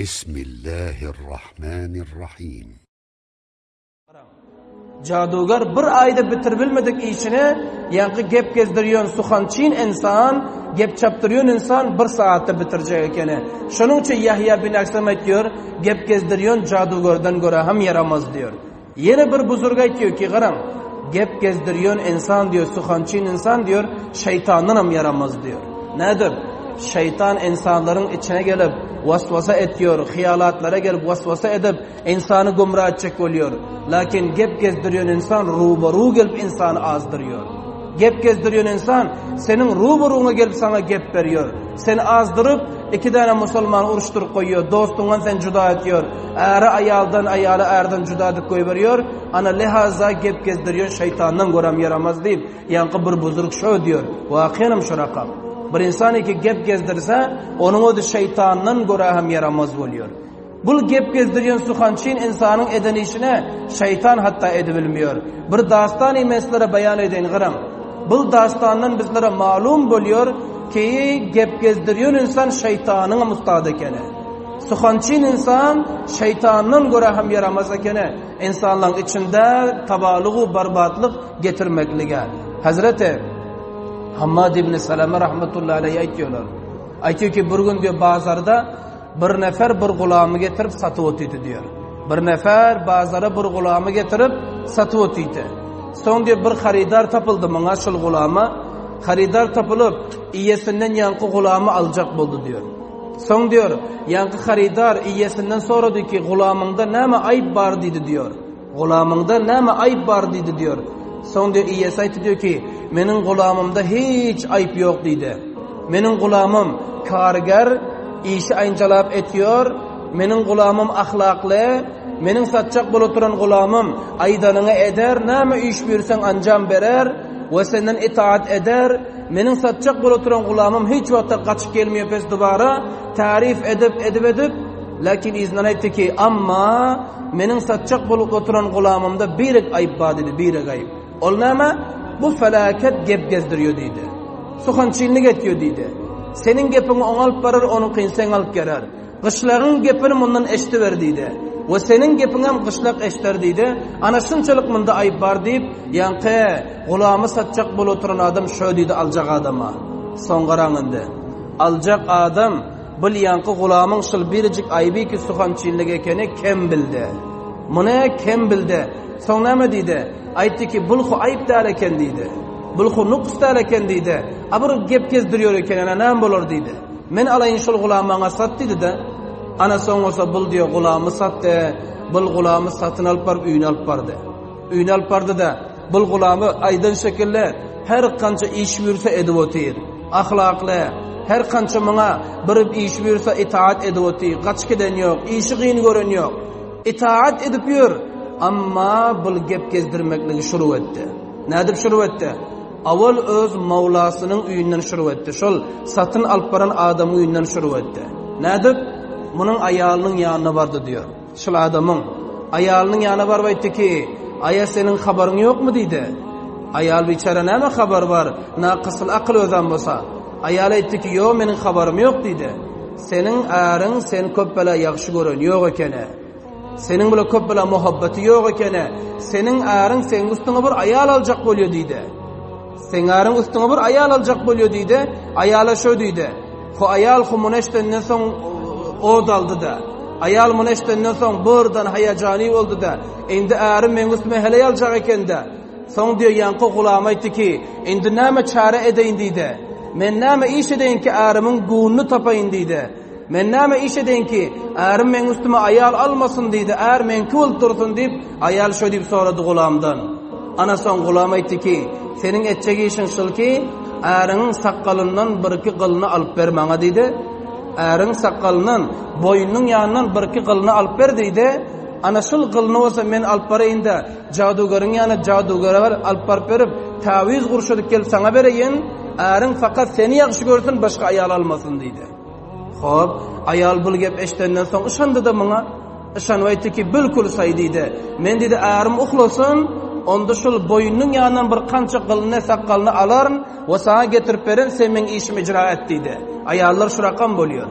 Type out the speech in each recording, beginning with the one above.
Bismillahirrahmanirrahim. Jadugar bir ayda bitir bilmedik işini, yankı gep gezdiriyon suxançin insan, gep çaptıryon insan bir saatte bitirecek ekeni. Şunun için Yahya bin Aksam diyor, gep gezdiriyon jadugardan göre hem yaramaz diyor. Yine bir buzurga diyor ki, garam, gep gezdiriyon insan diyor, suxançin insan diyor, şeytanın hem yaramaz diyor. Nedir? Şeytan insanların içine gelip vasvasa ediyor, hiyalatlara gelip vasvasa edip insanı gumrah edecek oluyor. Lakin gep gezdiriyor insan rubaru gelip insanı azdırıyor. Gep gezdiriyor insan senin rubaruğuna gelip sana gep veriyor. Seni azdırıp iki tane Müslüman uruşturup koyuyor. Dostundan sen cüda ediyor. Eri ayaldan ayala erden cüda edip koyuveriyor. Ana lehaza gep gezdiriyor şeytandan göram yaramaz deyip yankı bir buzuruk şu diyor. Vakiyanım şu rakam. Bir insan ki gep gezdirse onun o da şeytandan göre hem yaramaz oluyor. Bu gep gezdiriyon suxançin insanın eden işine şeytan hatta edebilmiyor. Bir dastan-ı meslere beyan edin gıram. Bu dastandan bizlere malum buluyor ki gep gezdiriyon insan şeytanın mustadı ekeni. Suxançin insan şeytanın göre hem yaramaz ekeni. İnsanların içinde tabalığı barbatlık getirmeklige. Hazreti Hammad ibn Salame rahmetullahi aleyhi aytıyorlar. Aytıyor ki bir gün diyor bazarda bir nefer bir gulamı getirip satıp otuydu diyor. Bir nefer bazara bir gulamı getirip satıp otuydu. Son diyor bir xaridar tapıldı bana şul gulama. Xaridar tapılıp iyesinden yankı gulamı alacak buldu diyor. Son diyor yankı xaridar iyesinden soradı ki gulamında neme ayıp var dedi diyor. Gulamında neme ayıp var dedi diyor. Son diyor iyesi aytı diyor ki menin gulamımda hiç ayıp yok dedi. Menin gulamım kariger işi ayıncalap etiyor. Menin gulamım ahlaklı. Menin satacak buluturan gulamım aydanını eder. Neme iş buyursan ancam berer. Ve senden itaat eder. Menin satacak buluturan gulamım hiç vakta kaçıp gelmiyor pes duvara. Tarif edip. Lakin iznan aytı ki amma menin satacak buluturan gulamımda bir ayıp var dedi. Bir ayıp. Ol neme? Bu felaket gep gezdiriyor dedi. Suxançinlik ediyor dedi. Senin gepini on alıp barar, onu kıyınsen alıp gerer. Kışların gepini bundan eşti ver dedi. Ve senin gepin hem kışlak eşter dedi. Ana şunçalık mında ayıp var deyip, yankı gulamı satacak bulu oturan adam şöyle dedi alacak adama. Son qaranındı. Alacak adam, bil yankı gulamın şıl biricik ayıbı ki suxançinlik ekeni kim bildi? Bunu kim bildi? Son neme dedi? Aytdı ki bulxu ayıp da eken dedi. Bulxu nuqs da eken dedi. Abur gep gezdiriyor eken ana nem bolur dedi. Men alayın şul gulamına sat dedi de. Ana son olsa bul diyor gulamı sattı. Bul gulamı satın alıp barıp üyünü alıp bardı. Üyünü alıp bardı da bul gulamı aydın şekilde her kança iş buyursa edip otur. Ahlaklı. Her kança bana bir iş buyursa itaat edip otur. Kaç giden yok. İşi kıyın gören yok. İtaat edip yor. Amma bul gep gezdirmekliği şuru etti. Ne edip şuru etti? Avval öz Mavlasının üyünden şuru etti. Şol satın alıp baran adamın üyünden şuru etti. Ne edip? Bunun ayalının yanına vardı diyor. Şol adamın ayalının yanına var ve etti ki aya senin haberin yok mu dedi. Ayal biçare neme haber var? Nakısıl akıl özem bolsa. Ayal etti ki yo menin haberim yok dedi. Senin ağrın sen köppele yakşı görün yok ekene. Senin bile köppele muhabbeti yok ekene. Senin ağrın senin üstüne bir ayal alacak boluyor dedi. Senin ağrın üstüne bir ayal alacak boluyor dedi. Ayala şöyle dedi. Ko ayal ko muneştenden son o daldı da. Ayal muneştenden son buradan hayacani oldu da. Endi ağrın men üstüme hele alacak eken de. Son diyor yankı kulağıma etti ki endi neme çare edeyin dedi. Men neme iş edeyin ki ağrımın guğunu tapayın dedi. Men neme iş edeyin ki ağrım men üstüme ayal almasın dedi. Ağır men kıvıl dursun deyip ayal şöyle deyip soradı kulağımdan. Ana son kulağıma etti ki senin etçek işin şıl ki ağrının sakkalından bir iki kılını alıp vermana dedi. Ağrının sakkalından boyunun yanından bir iki kılını alıp ver dedi. Ana şul kılını olsa men alıp vereyim de cadugarın yanına cadugara var alıp verip taviz kurşuduk gelip sana vereyim. Ağrın fakat seni yakşı görsün başka ayal almasın dedi. Hop ayal bul gep eştenden son ışandı da bana. Işan aytdı ki bilkul say dedi. Men dedi ağrım uxlasın. Onda şul boyunun yanından bir kança kılını sakkalını aların ve sana getirip verin sen men işimi icra et dedi. Ayallar şu rakam boluyor.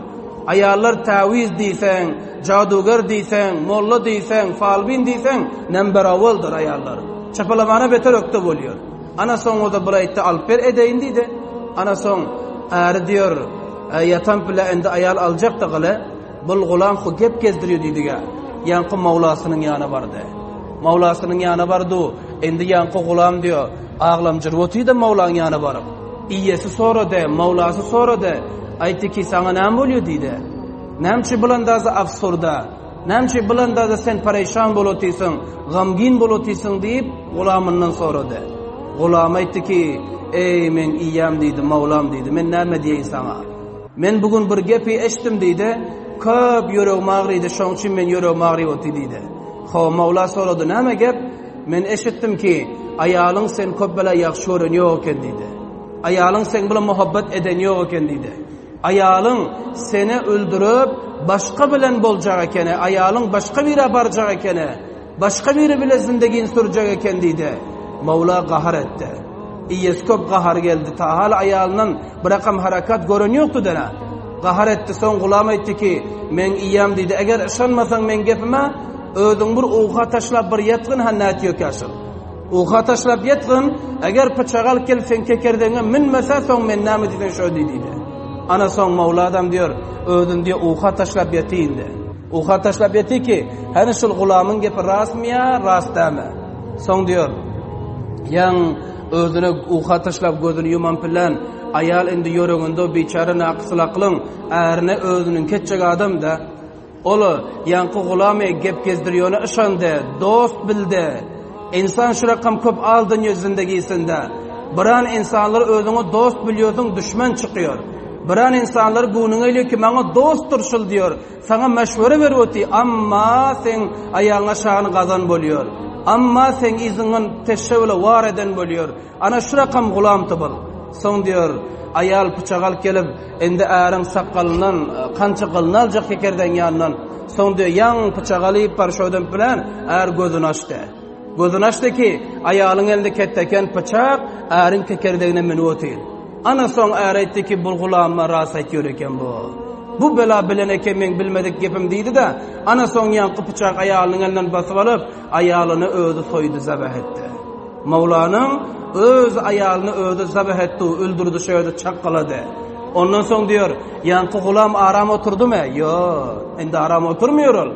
Ayallar taviz deysen, cadugar deysen, molla deysen, falbin deysen, nember avvaldır ayallar. Çapalamana beter öktü oluyor. Ana son o da burayıtta alper edeyin deydi. Ana son ağrı diyor, yatan bile ende ayal alacak da gale, bul gulam xu gep gezdiriyor deydi ga. Yankı Mavlasının yanı vardı. Mavlasının yanı vardı. Endi yankı gulam diyor, ağlam cırvotu da Mavlanın yanı varım. İyesi sonra de, Mavlası sonra de, aytti ki sana nem oluyor deydi. Nemçi bulandazı afsurda, nemçi bulandazı sen perişan bolotisin, gamgin bolotisin deyip gulamından sonra de. Gulam aytti ki, ey men iyiyem deydi, Mavlam deydi, men neme diyeyim sana. Men bugün bir gepi eştim deydi, köp yüreğim ağrıydı, şoň üçin men yüreğim ağrıyotdy deydi. Ho Mavla soradı, neme gep? Men eşitdim ki, ayalyň sen köp bela ýagşy örenýär eken deydi. Ayalyň sen bilen muhabbet edenýär eken deydi. Ayalyň seni öldürüp başka bilen boljak eken, ayalyň başka bire barjak eken, başka biri bilen zindagini sürjek eken deydi. Mavla gahar etdi. İyes köp gahar geldi. Ta hal ayalynyň bir rakam harakat görenýokdy dena. Gahar etdi, son gulam aytdy ki, men iyem deydi. Eger ışanmasaň men gepime, ödüň bir uğa taşlap bir yetgin hannat ýökaşyl. Uğa taşlap yetgin, eger pıçagal kelsen kekerdeňe minmese soň men näme diýen şo deydi. Ana soň Mavla adam diyor, ödün diye uğa taşlap yetýinde. Uğa taşlap yetdi ki, hani şol gulamyň gepi rasmy ya, rast däme. Soň diyor, yan özüne uğa taşlap gözüni yuman bilen ayal indi ýöreginde biçara naqsylaklyň ärine özüniň ketjek adam da ola yankı gulamy gep gezdirýäne ışandy, dost bildi. İnsan şu rakam köp aldın ýüzündegisinde. Biran insanlar özüňe dost bilýärdiň, düşman çykyyor. Biran insanlar bunyň öýle ki maňa dost durşul diyor. Sana meşwere berýärdi, amma sen ayaňa şany gazan bolýar. Amma sen izinin teşebbüle var eden bolýar. Ana şu rakam gulam tabal. Soň diyor, ayal pıçagal kelip endi äriň sakalyndan kança gylny aljak kekerden ýandan. Soň diyor, ýan pıçagaly parşodan bilen är gözüni açdy. Gözüni açdy ki, ayalyň elinde ketteken pıçak äriň kekerdegine menip otyr. Ana soň är aýtdy ki, bu gulamma ras aýtýar eken bu. Bu bela bilen eken men bilmedik gepim diýdi da, ana soň ýanky pıçak ayalyň elinden basyp alyp, ayalyny özi soýdy, zabah etdi. Mavlanyň öz ayalyny özi zabah etdi, öldürdi, şöýde çaqqalady. Ondan soň diyor, ýanky gulam aram oturdumy? Ýok, endi aram oturmýar ol.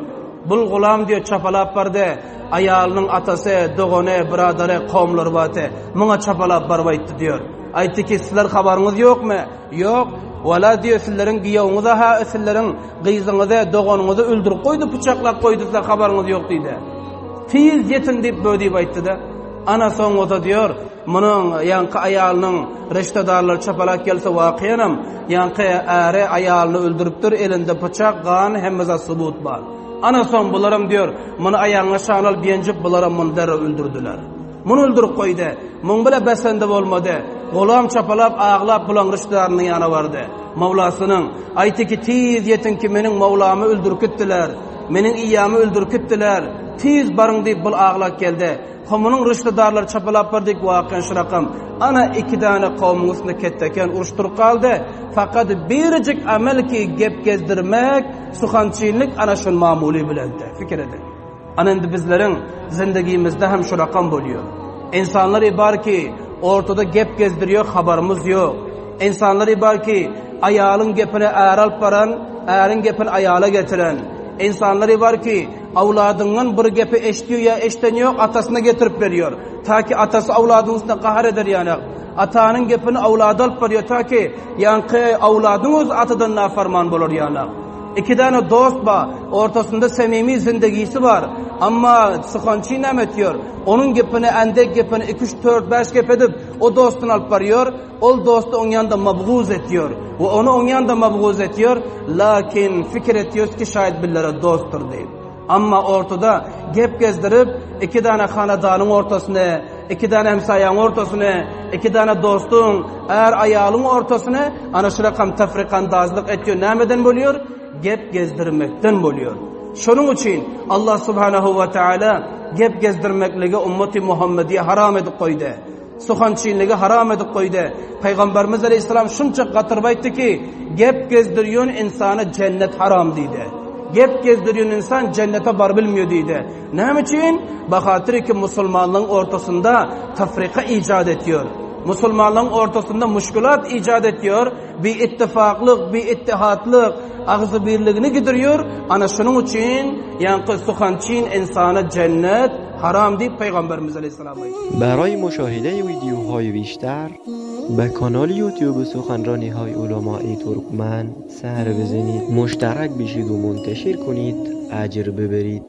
Bul gulam diyor çapalap bardy, ayalynyň atasy, dogany, biradary, gowmlary baty, muňa çapalap barbaýtdy diyor. Aýtdy ki, sizler habaryňyz ýokmy? Ýok. Wala diyor, sizleriň giýewiňiz ha, sizleriň gyzyňyzy, doganyňyzy öldürip goýdy, pyçaklap goýdy, sizler habaryňyz ýok diýdi. Tiz yetin diýip bödip aýtdy da. Ana soň oda diyor, munyň ýanky ayalynyň reştedarlary çapalak gelse wakyňam, ýanky äri ayalyny öldüripdir, elinde pyçak, gan, hemmeze subut bar. Ana soň bularam diyor, muny ayaňa şanal biýenjip bularam muny derre öldürdiler. Muny öldürip goýdy. Muň bile besende bolmady. Golam çapalap ağlap bulan rüştülarynyň ýana bardy. Mavlasynyň aýtdy ki, tiz yetin ki meniň Mavlamy öldürip gitdiler. Meniň iyýamy öldürip gitdiler. Tiz barıň diýip bul ağlap geldi. Homanyň rüştüdarlary çapalap bardyk wakyn şu rakam. Ana iki dana gowmyň üstünde ketteken uruşturup kaldy. Fakat birjik amel ki gep gezdirmek, suhançylyk ana şol mamuly bilendi. Fikir edin. Ana endi bizleriň zindagimizde hem şu rakam bolýar. İnsanlar ibar ki ortada gep gezdirýär, habarymyz ýok. İnsanlar ibar ki ayalyň gepine äral paran, äriň gepini ayala getiren. İnsanlar ibar ki awladynyň bir gepi eşdiýär ýa eşdenýär, atasyna getirip berýär. Taki atasy awladyň üstüne gahar eder ýani. Atanyň gepini awlady alyp berýär taki ýanky awladyň öz atadan nafarman bolar ýani. İki tane dost ba, ortasında semimi zindagisi var. Amma sıxançı näme etýär? Onun gepini, endek gepini 2 3 4 5 gep edip o dostun alyp barýar. Ol dostu oň ýanynda mabguz etýär. We onu oň ýanynda mabguz etýär, lakin fikir etýär ki şaýat billere dostdur diýip. Amma ortada gep gezdirip iki tane hanadanyň ortasyna, iki tane hemsaýaň ortasyna, iki tane dostun, er ayalyň ortasyna ana şu rakam tafrikandazlyk etýär. Nämeden bolýar? Gep gezdirmekden bolýar. Şonuň üçin Allah subhanahu wa taala gep gezdirmekligi ummati Muhammediýe haram edip goýdy. suxançinligi haram edip koydu. Peygamberimiz Aleyhisselam şunça qatırıp aytdı ki, gep gezdirýän insana cennet haram deydi. Gep gezdirýän insan cennete bar bilmiyor deydi. Näme üçin? Bahatır ki musulmanlığın ortasında tafrika icat ediyor. Musulmanlığın ortasında muşkulat icat ediyor. Bir ittifaklık, bir ittihatlık, ağzı birliğini gidiriyor. Ana şunun için yani suxançin insana cennet haram deyip Peygamberimiz Aleyhisselam aytdı. برای مشاهده ویدیوهای بیشتر به کانال یوتیوب سخنرانی های علماء ترکمن سر بزنید، مشترک بشید و منتشر کنید، اجر ببرید.